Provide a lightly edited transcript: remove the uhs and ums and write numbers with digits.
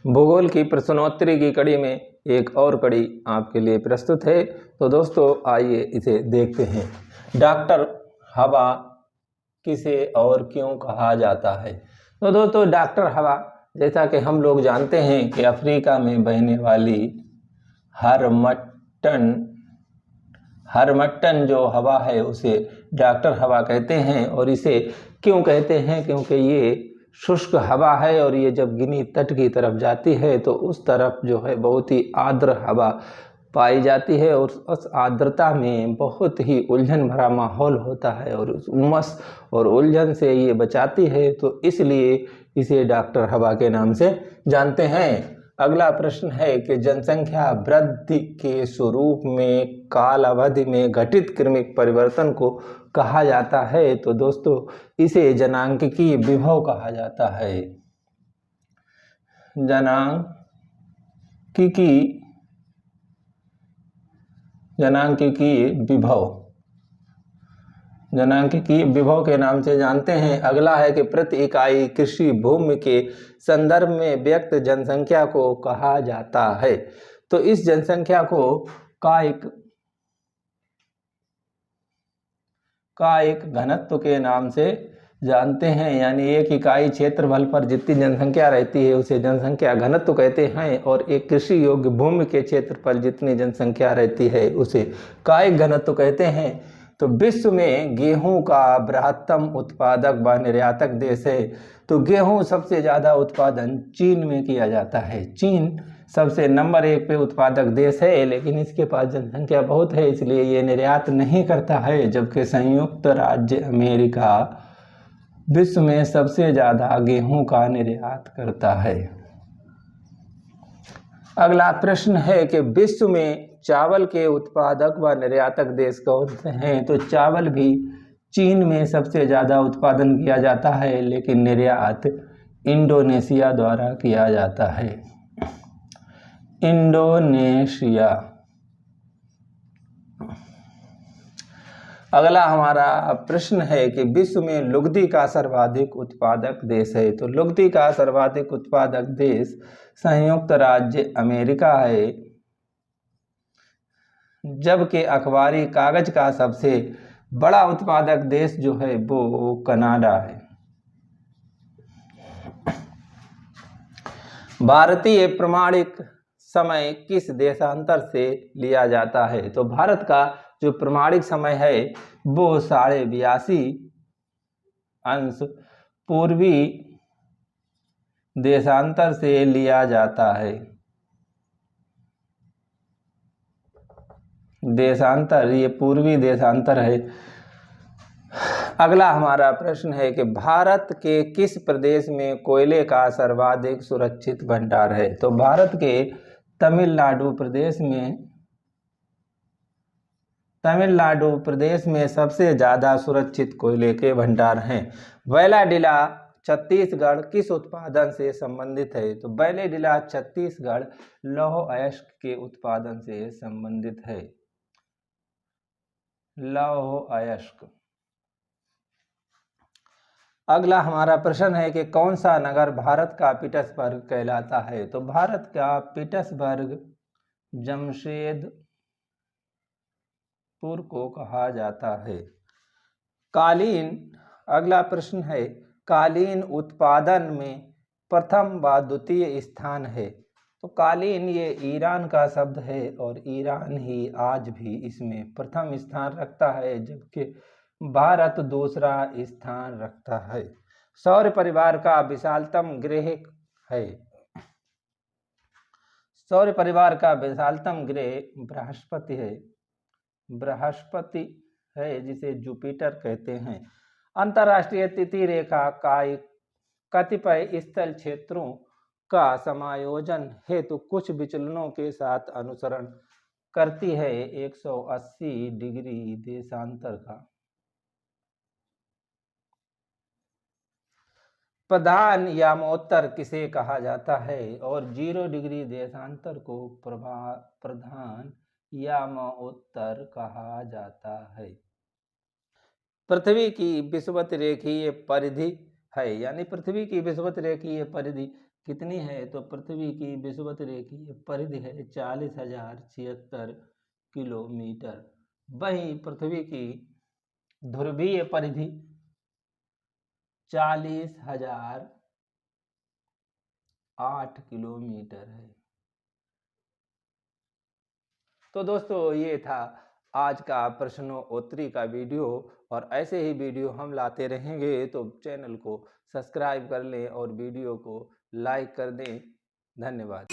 भूगोल की प्रश्नोत्तरी की कड़ी में एक और कड़ी आपके लिए प्रस्तुत है। तो दोस्तों आइए इसे देखते हैं। डॉक्टर हवा किसे और क्यों कहा जाता है? तो दोस्तों डॉक्टर हवा, जैसा कि हम लोग जानते हैं कि अफ्रीका में बहने वाली हरमट्टन जो हवा है उसे डॉक्टर हवा कहते हैं। और इसे क्यों कहते हैं? क्योंकि ये शुष्क हवा है और ये जब गिनी तट की तरफ जाती है तो उस तरफ जो है बहुत ही आर्द्र हवा पाई जाती है और उस आर्द्रता में बहुत ही उलझन भरा माहौल होता है और उस उमस और उलझन से ये बचाती है, तो इसलिए इसे डॉक्टर हवा के नाम से जानते हैं। अगला प्रश्न है कि जनसंख्या वृद्धि के स्वरूप में काल अवधि में घटित क्रमिक परिवर्तन को कहा जाता है। तो दोस्तों इसे जनांकिकीय विभव कहा जाता है। जनांकिकीय विभव के नाम से जानते हैं। अगला है कि प्रति इकाई कृषि भूमि के संदर्भ में व्यक्त जनसंख्या को कहा जाता है। तो इस जनसंख्या को कायिक घनत्व के नाम से जानते हैं, यानी एक इकाई क्षेत्रफल पर जितनी जनसंख्या रहती है उसे जनसंख्या घनत्व कहते हैं और एक कृषि योग्य भूमि के क्षेत्र पर जितनी जनसंख्या रहती है उसे कायिक घनत्व कहते हैं। तो विश्व में गेहूं का बृहत्तम उत्पादक व निर्यातक देश है। तो गेहूं सबसे ज़्यादा उत्पादन चीन में किया जाता है। चीन सबसे नंबर 1 पे उत्पादक देश है, लेकिन इसके पास जनसंख्या बहुत है इसलिए ये निर्यात नहीं करता है। जबकि संयुक्त राज्य अमेरिका विश्व में सबसे ज़्यादा गेहूं का निर्यात करता है। अगला प्रश्न है कि विश्व में चावल के उत्पादक व निर्यातक देश कौन से हैं? तो चावल भी चीन में सबसे ज़्यादा उत्पादन किया जाता है, लेकिन निर्यात इंडोनेशिया द्वारा किया जाता है। इंडोनेशिया। अगला हमारा प्रश्न है कि विश्व में लुगदी का सर्वाधिक उत्पादक देश है। तो लुगदी का सर्वाधिक उत्पादक देश संयुक्त राज्य अमेरिका है, जबकि अखबारी कागज का सबसे बड़ा उत्पादक देश जो है वो कनाडा है। भारतीय प्रमाणिक समय किस देशांतर से लिया जाता है? तो भारत का जो प्रमाणिक समय है वो 82.5 पूर्वी देशांतर से लिया जाता है। ये पूर्वी देशांतर है। अगला हमारा प्रश्न है कि भारत के किस प्रदेश में कोयले का सर्वाधिक सुरक्षित भंडार है? तो भारत के तमिलनाडु प्रदेश में सबसे ज़्यादा सुरक्षित कोयले के भंडार हैं। बैलाडीला छत्तीसगढ़ किस उत्पादन से संबंधित है? तो बैलाडीला छत्तीसगढ़ लौह अयस्क के उत्पादन से संबंधित है। लौह अयस्क। अगला हमारा प्रश्न है कि कौन सा नगर भारत का पीटर्सबर्ग कहलाता है? तो भारत का पीटर्सबर्ग जमशेदपुर को कहा जाता है। कालीन। अगला प्रश्न है कालीन उत्पादन में प्रथम व द्वितीय स्थान है। तो कालीन ये ईरान का शब्द है और ईरान ही आज भी इसमें प्रथम स्थान रखता है, जबकि भारत दूसरा स्थान रखता है। सौर परिवार का विशालतम ग्रह है। सौर परिवार का विशालतम ग्रह बृहस्पति है, जिसे जुपिटर कहते हैं। अंतर्राष्ट्रीय तिथि रेखा का कतिपय स्थल क्षेत्रों का समायोजन हेतु कुछ विचलनों के साथ अनुसरण करती है 180 डिग्री देशांतर का। प्रधान यामोत्तर किसे कहा जाता है? और 0 डिग्री देशांतर को प्रधान यामोत्तर कहा जाता है। पृथ्वी की विषुवत रेखीय परिधि है, यानी पृथ्वी की विषुवत रेखीय परिधि कितनी है? तो पृथ्वी की विषुवत-रेखीय परिधि है 40,076 किलोमीटर। वहीं पृथ्वी की ध्रुवीय परिधि 40,008 किलोमीटर है। तो दोस्तों ये था आज का प्रश्नोत्तरी का वीडियो, और ऐसे ही वीडियो हम लाते रहेंगे, तो चैनल को सब्सक्राइब कर लें और वीडियो को लाइक कर दें। धन्यवाद।